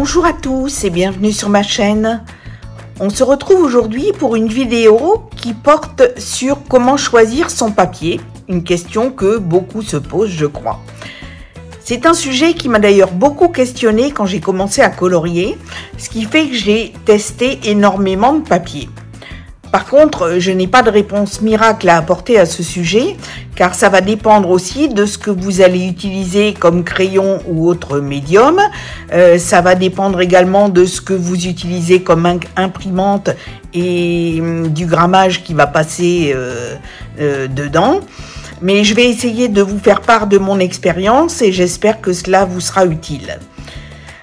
Bonjour à tous et bienvenue sur ma chaîne. On se retrouve aujourd'hui pour une vidéo qui porte sur comment choisir son papier, une question que beaucoup se posent, je crois. C'est un sujet qui m'a d'ailleurs beaucoup questionné quand j'ai commencé à colorier, ce qui fait que j'ai testé énormément de papiers. Par contre, je n'ai pas de réponse miracle à apporter à ce sujet, car ça va dépendre aussi de ce que vous allez utiliser comme crayon ou autre médium. Ça va dépendre également de ce que vous utilisez comme imprimante et du grammage qui va passer dedans. Mais je vais essayer de vous faire part de mon expérience et j'espère que cela vous sera utile.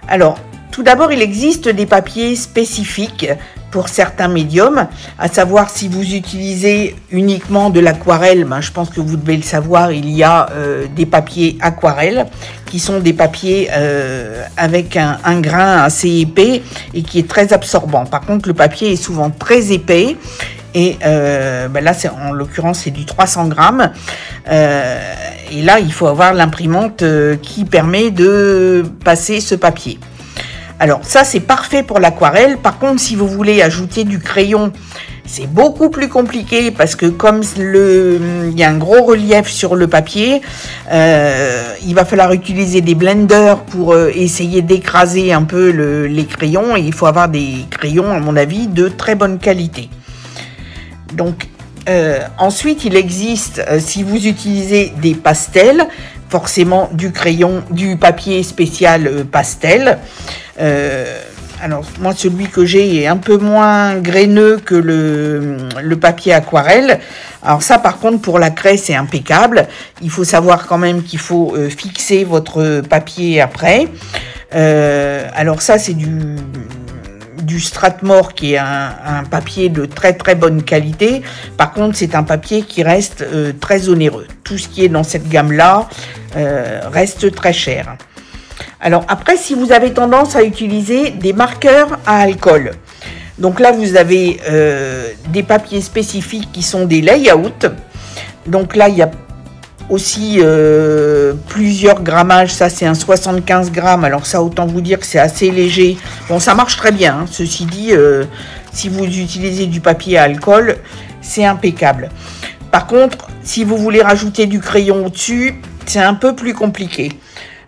Alors, tout d'abord, il existe des papiers spécifiques pour certains médiums, à savoir si vous utilisez uniquement de l'aquarelle, je pense que vous devez le savoir, il y a des papiers aquarelles qui sont des papiers avec un grain assez épais et qui est très absorbant. Par contre, le papier est souvent très épais et là, en l'occurrence, c'est du 300 grammes. Et là, il faut avoir l'imprimante qui permet de passer ce papier. Alors ça, c'est parfait pour l'aquarelle. Par contre, si vous voulez ajouter du crayon, c'est beaucoup plus compliqué parce que comme il y a un gros relief sur le papier, il va falloir utiliser des blenders pour essayer d'écraser un peu les crayons. Et il faut avoir des crayons, à mon avis, de très bonne qualité. Donc, ensuite, il existe, si vous utilisez des pastels, forcément du papier spécial pastel. Alors moi celui que j'ai est un peu moins graineux que le papier aquarelle. Alors ça par contre pour la craie c'est impeccable. Il faut savoir quand même qu'il faut fixer votre papier après. Alors ça c'est du Strathmore qui est un papier de très très bonne qualité. Par contre c'est un papier qui reste très onéreux. Tout ce qui est dans cette gamme là reste très cher. Alors après, si vous avez tendance à utiliser des marqueurs à alcool, donc là vous avez des papiers spécifiques qui sont des layouts. Donc là il y a aussi plusieurs grammages, ça c'est un 75 grammes, alors ça autant vous dire que c'est assez léger. Bon ça marche très bien, hein. Ceci dit, si vous utilisez du papier à alcool, c'est impeccable. Par contre, si vous voulez rajouter du crayon au-dessus, c'est un peu plus compliqué.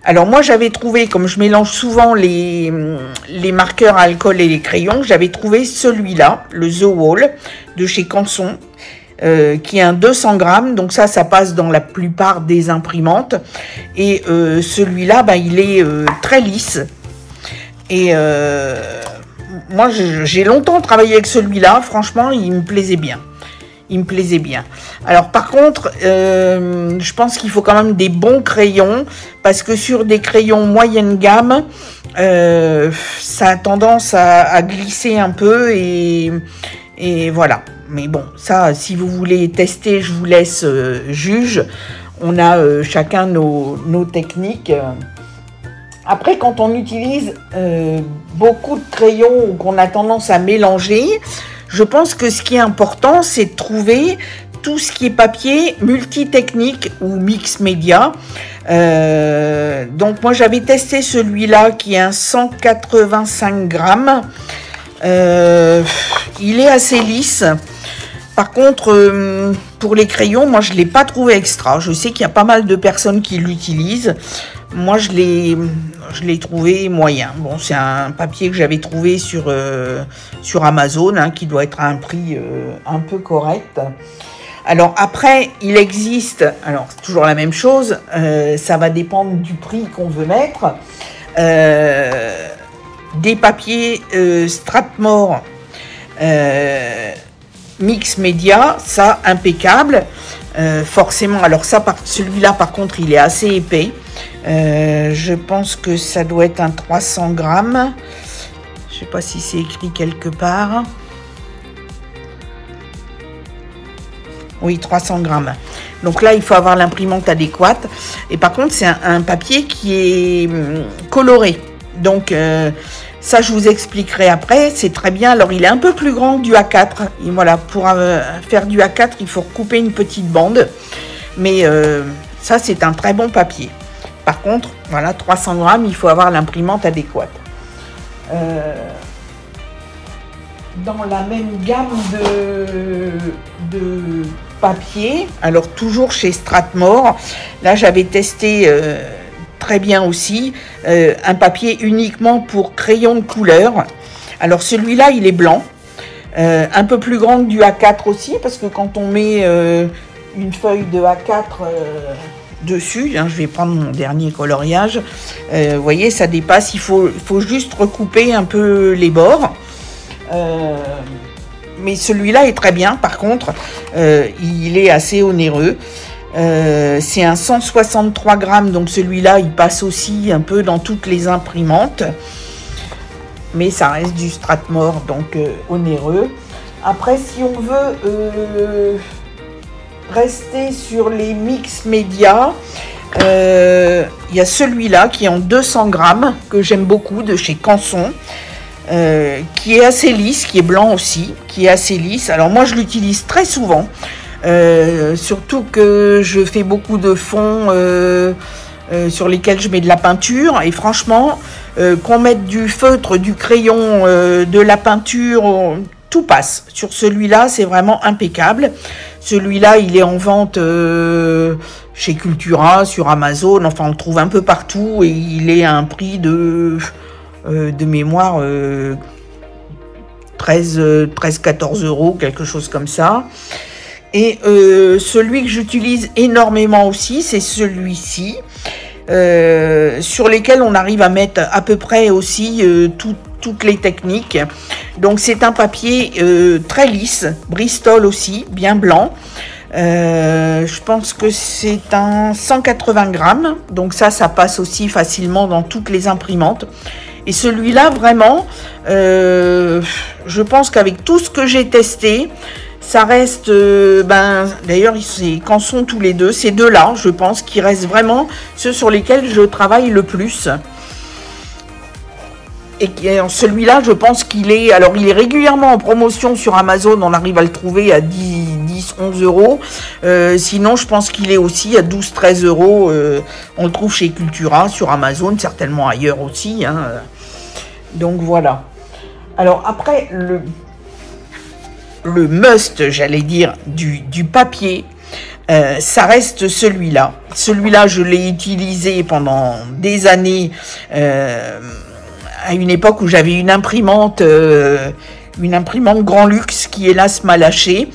Alors moi j'avais trouvé, comme je mélange souvent les marqueurs à alcool et les crayons, j'avais trouvé celui-là, le The Wall de chez Canson, qui est un 200 grammes, donc ça passe dans la plupart des imprimantes. Et celui-là, il est très lisse. Et moi j'ai longtemps travaillé avec celui-là, franchement il me plaisait bien. Il me plaisait bien. Alors par contre, je pense qu'il faut quand même des bons crayons, parce que sur des crayons moyenne gamme, ça a tendance à glisser un peu et voilà. Mais bon, ça, si vous voulez tester, je vous laisse juge. On a chacun nos techniques. Après, quand on utilise beaucoup de crayons ou qu'on a tendance à mélanger, je pense que ce qui est important, c'est de trouver tout ce qui est papier multitechnique ou mix média. Donc moi j'avais testé celui-là qui est un 185 grammes. Il est assez lisse. Par contre, pour les crayons, moi je ne l'ai pas trouvé extra. Je sais qu'il y a pas mal de personnes qui l'utilisent. Moi je l'ai trouvé moyen. Bon, c'est un papier que j'avais trouvé sur Amazon, hein, qui doit être à un prix un peu correct. Alors après, il existe, alors c'est toujours la même chose, ça va dépendre du prix qu'on veut mettre. Des papiers Strathmore mix média, ça impeccable. Forcément, alors ça, celui-là par contre, il est assez épais. Je pense que ça doit être un 300 grammes. Je sais pas si c'est écrit quelque part. Oui, 300 grammes. Donc là, il faut avoir l'imprimante adéquate. Et par contre, c'est un papier qui est coloré. Donc, ça, je vous expliquerai après. C'est très bien. Alors, il est un peu plus grand que du A4. Et voilà, pour faire du A4, il faut recouper une petite bande. Mais ça, c'est un très bon papier. Par contre, voilà, 300 grammes, il faut avoir l'imprimante adéquate. dans la même gamme de papier. Alors toujours chez Strathmore. Là j'avais testé très bien aussi un papier uniquement pour crayons de couleur. Alors celui-là il est blanc, un peu plus grand que du A4 aussi, parce que quand on met une feuille de A4 dessus, hein, je vais prendre mon dernier coloriage, vous voyez ça dépasse, il faut juste recouper un peu les bords. Mais celui-là est très bien, par contre, il est assez onéreux. C'est un 163 grammes, donc celui-là, il passe aussi un peu dans toutes les imprimantes. Mais ça reste du Strathmore, donc onéreux. Après, si on veut rester sur les mix médias, il y a celui-là qui est en 200 grammes, que j'aime beaucoup, de chez Canson. Qui est assez lisse, qui est blanc aussi, qui est assez lisse. Alors moi je l'utilise très souvent, surtout que je fais beaucoup de fonds sur lesquels je mets de la peinture, et franchement qu'on mette du feutre, du crayon, de la peinture, tout passe. Sur celui-là c'est vraiment impeccable. Celui-là il est en vente chez Cultura, sur Amazon, enfin on le trouve un peu partout, et il est à un prix de mémoire 13-14 euros, quelque chose comme ça. Et celui que j'utilise énormément aussi, c'est celui-ci, sur lesquels on arrive à mettre à peu près aussi toutes les techniques. Donc c'est un papier très lisse, Bristol aussi, bien blanc. Je pense que c'est un 180 grammes, donc ça passe aussi facilement dans toutes les imprimantes. Et celui-là, vraiment, je pense qu'avec tout ce que j'ai testé, ça reste, d'ailleurs, c'est Canson tous les deux, ces deux-là, je pense, qui restent vraiment ceux sur lesquels je travaille le plus. Et celui-là, je pense qu'il est, alors il est régulièrement en promotion sur Amazon, on arrive à le trouver à 10-11 euros. Sinon, je pense qu'il est aussi à 12-13 euros. On le trouve chez Cultura, sur Amazon, certainement ailleurs aussi. Hein. Donc voilà. Alors après, le must, j'allais dire, du papier, ça reste celui-là. Celui-là, je l'ai utilisé pendant des années, à une époque où j'avais une imprimante grand luxe qui, hélas, m'a lâché.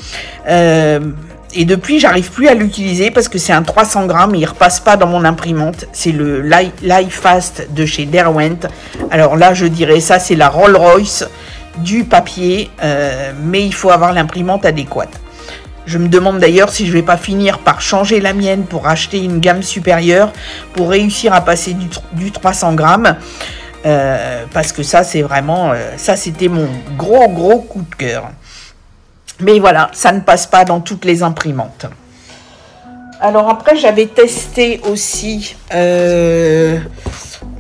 Et depuis, j'arrive plus à l'utiliser parce que c'est un 300 grammes et il repasse pas dans mon imprimante. C'est le Life Fast de chez Derwent. Alors là, je dirais ça, c'est la Rolls-Royce du papier, mais il faut avoir l'imprimante adéquate. Je me demande d'ailleurs si je vais pas finir par changer la mienne pour acheter une gamme supérieure pour réussir à passer du 300 grammes. Parce que ça, c'est vraiment, ça c'était mon gros coup de cœur. Mais voilà, ça ne passe pas dans toutes les imprimantes. Alors après, j'avais testé aussi,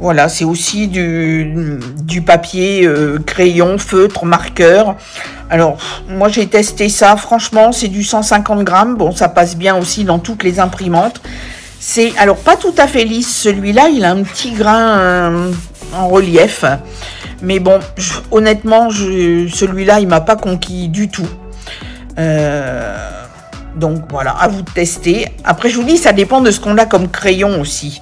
voilà, c'est aussi du papier crayon, feutre, marqueur. Alors, moi j'ai testé ça, franchement, c'est du 150 grammes. Bon, ça passe bien aussi dans toutes les imprimantes. C'est, alors, pas tout à fait lisse, celui-là, il a un petit grain en relief. Mais bon, honnêtement, celui-là, il m'a pas conquis du tout. Donc voilà, à vous de tester. Après, je vous dis, ça dépend de ce qu'on a comme crayon aussi.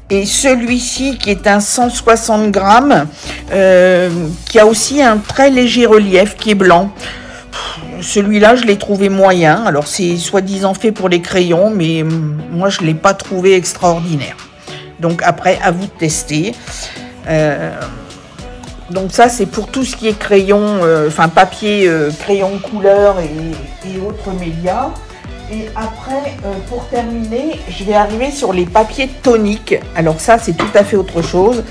Et celui-ci, qui est un 160 grammes, qui a aussi un très léger relief, qui est blanc. Celui-là, je l'ai trouvé moyen. Alors, c'est soi-disant fait pour les crayons, mais moi, je ne l'ai pas trouvé extraordinaire. Donc, après, à vous de tester. Donc ça, c'est pour tout ce qui est crayon, papier, crayon couleur et autres médias. Et après, pour terminer, je vais arriver sur les papiers toniques. Alors ça, c'est tout à fait autre chose.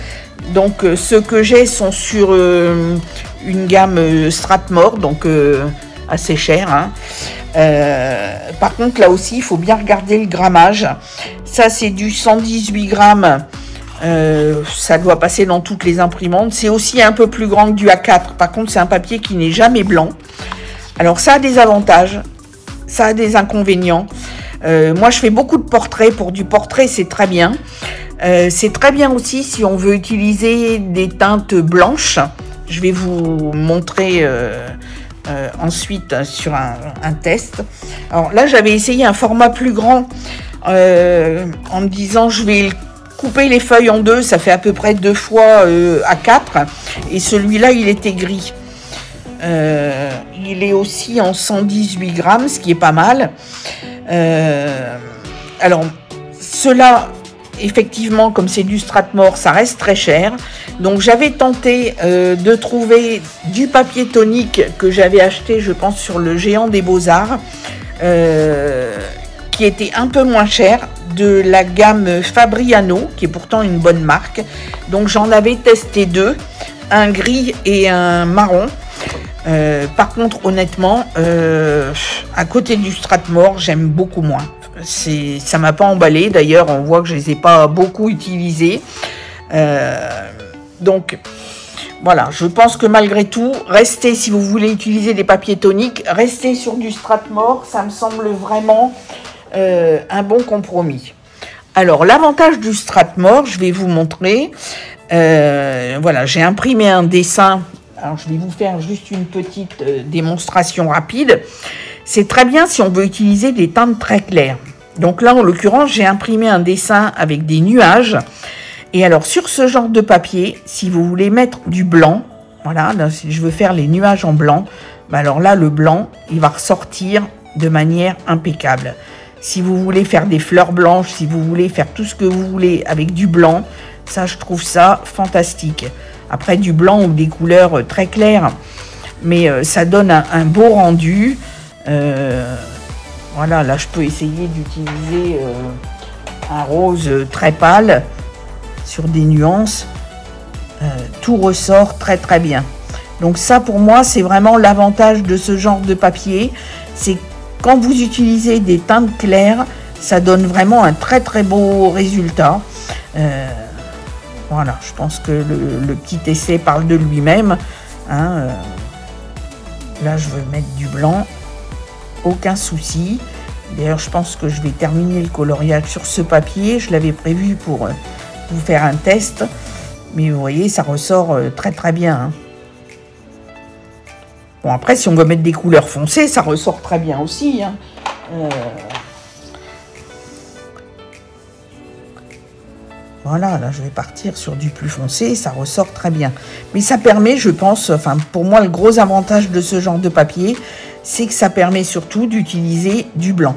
Donc, ceux que j'ai sont sur une gamme Strathmore, donc assez cher. Hein. Par contre, là aussi, il faut bien regarder le grammage. Ça, c'est du 118 grammes. Ça doit passer dans toutes les imprimantes. C'est aussi un peu plus grand que du A4. Par contre, c'est un papier qui n'est jamais blanc. Alors, ça a des avantages. Ça a des inconvénients. Moi, je fais beaucoup de portraits. Pour du portrait, c'est très bien. C'est très bien aussi si on veut utiliser des teintes blanches. Je vais vous montrer ensuite sur un test. Alors là, j'avais essayé un format plus grand en me disant je vais couper les feuilles en deux, ça fait à peu près 2 fois A4. Et celui-là, il était gris. Il est aussi en 118 grammes, ce qui est pas mal. Alors, cela, effectivement, comme c'est du Strathmore, ça reste très cher. Donc, j'avais tenté de trouver du papier tonique que j'avais acheté, je pense, sur le Géant des Beaux-Arts, qui était un peu moins cher, de la gamme Fabriano, qui est pourtant une bonne marque. Donc, j'en avais testé 2, un gris et un marron. Par contre, honnêtement, à côté du Strathmore, j'aime beaucoup moins. Ça m'a pas emballé. D'ailleurs, on voit que je les ai pas beaucoup utilisés. Donc, voilà. Je pense que malgré tout, restez, si vous voulez utiliser des papiers toniques, restez sur du Strathmore. Ça me semble vraiment un bon compromis. Alors, l'avantage du Strathmore, je vais vous montrer. Voilà, j'ai imprimé un dessin. Alors, je vais vous faire juste une petite démonstration rapide. C'est très bien si on veut utiliser des teintes très claires. Donc là, en l'occurrence, j'ai imprimé un dessin avec des nuages. Et alors, sur ce genre de papier, si vous voulez mettre du blanc, voilà, là, si je veux faire les nuages en blanc, bah alors là, le blanc, il va ressortir de manière impeccable. Si vous voulez faire des fleurs blanches, si vous voulez faire tout ce que vous voulez avec du blanc, ça, je trouve ça fantastique. Après, du blanc ou des couleurs très claires, mais ça donne un beau rendu. Voilà, là, je peux essayer d'utiliser un rose très pâle sur des nuances. Tout ressort très, très bien. Donc ça, pour moi, c'est vraiment l'avantage de ce genre de papier. C'est quand vous utilisez des teintes claires, ça donne vraiment un très, très beau résultat. Voilà, je pense que le petit essai parle de lui-même. Hein, là, je veux mettre du blanc. Aucun souci. D'ailleurs, je pense que je vais terminer le coloriage sur ce papier. Je l'avais prévu pour vous faire un test. Mais vous voyez, ça ressort très très bien. Hein. Bon, après, si on veut mettre des couleurs foncées, ça ressort très bien aussi. Hein. Voilà, là je vais partir sur du plus foncé, ça ressort très bien. Mais ça permet, je pense, enfin pour moi le gros avantage de ce genre de papier, c'est que ça permet surtout d'utiliser du blanc.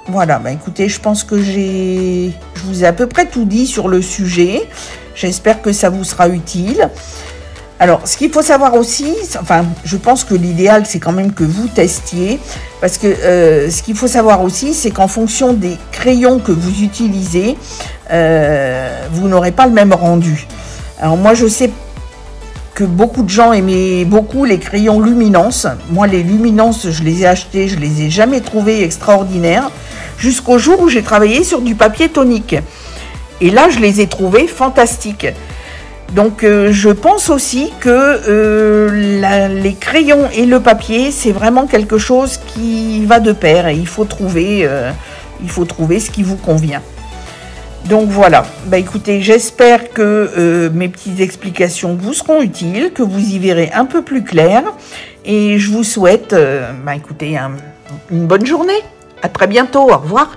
Voilà, bah écoutez, je pense que je vous ai à peu près tout dit sur le sujet. J'espère que ça vous sera utile. Alors, ce qu'il faut savoir aussi, enfin, je pense que l'idéal, c'est quand même que vous testiez, parce que ce qu'il faut savoir aussi, c'est qu'en fonction des crayons que vous utilisez, vous n'aurez pas le même rendu. Alors, moi, je sais que beaucoup de gens aimaient beaucoup les crayons luminance. Moi, les luminances, je les ai achetés, je les ai jamais trouvés extraordinaires, jusqu'au jour où j'ai travaillé sur du papier tonique. Et là, je les ai trouvés fantastiques. Donc, je pense aussi que les crayons et le papier, c'est vraiment quelque chose qui va de pair et il faut trouver ce qui vous convient. Donc, voilà. Bah, écoutez, j'espère que mes petites explications vous seront utiles, que vous y verrez un peu plus clair. Et je vous souhaite, bah, écoutez, une bonne journée. À très bientôt. Au revoir.